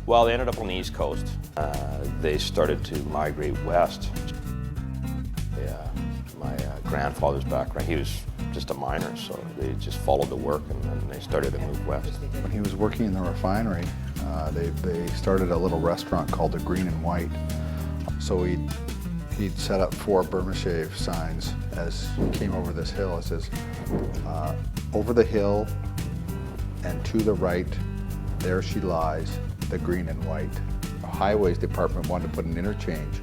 Well, they ended up on the East Coast. They started to migrate west. Yeah, my grandfather's background, he was just a miner, so they just followed the work and then they started to move west. When he was working in the refinery, they started a little restaurant called the Green and White. So he'd set up 4 Burma Shave signs as he came over this hill. It says, over the hill and to the right, there she lies, the green and white. The highways department wanted to put an interchange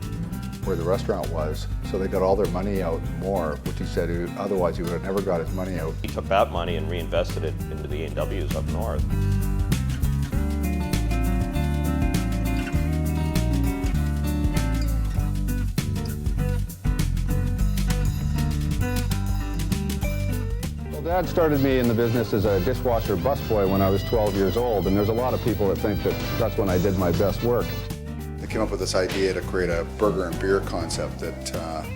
where the restaurant was, so they got all their money out and more, which he said otherwise he would have never got his money out. He took that money and reinvested it into the A&Ws up north. Well, Dad started me in the business as a dishwasher busboy when I was 12 years old, and there's a lot of people that think that that's when I did my best work. They came up with this idea to create a burger and beer concept that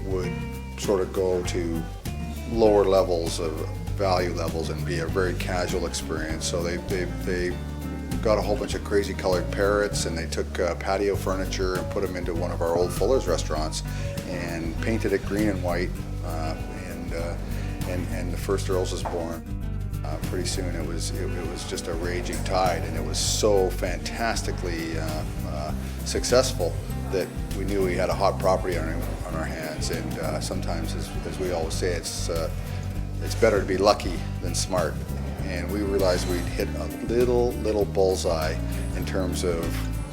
would sort of go to lower levels of value levels and be a very casual experience. So they got a whole bunch of crazy colored parrots, and they took patio furniture and put them into one of our old Fuller's restaurants and painted it green and white, and the first Earls was born. Pretty soon it was just a raging tide, and it was so fantastically successful that we knew we had a hot property on our hands. And sometimes, as we always say, it's better to be lucky than smart. And we realized we'd hit a little bullseye in terms of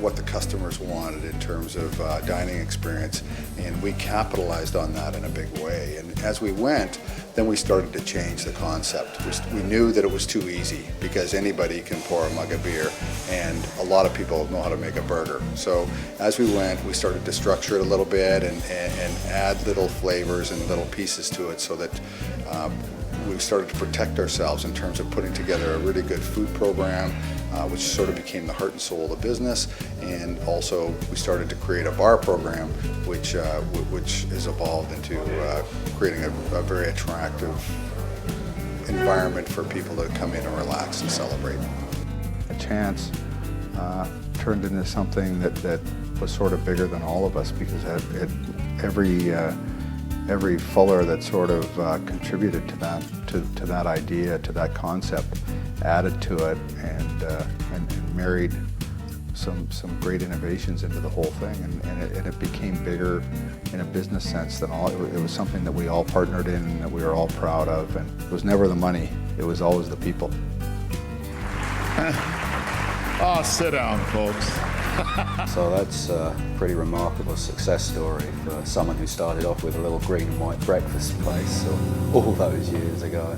what the customers wanted in terms of dining experience, and we capitalized on that in a big way. And as we went, then we started to change the concept. We knew that it was too easy because anybody can pour a mug of beer, and a lot of people know how to make a burger. So as we went, we started to structure it a little bit and add little flavors and little pieces to it, so that we started to protect ourselves in terms of putting together a really good food program, which sort of became the heart and soul of the business. And also we started to create a bar program, which has evolved into creating a very attractive environment for people to come in and relax and celebrate. A chance turned into something that was sort of bigger than all of us, because every Fuller that sort of contributed to that idea, to that concept, added to it, and married some great innovations into the whole thing, and it became bigger in a business sense than all. It was something that we all partnered in and that we were all proud of, and it was never the money, it was always the people. Oh, sit down, folks. So that's a pretty remarkable success story for someone who started off with a little green and white breakfast place all those years ago.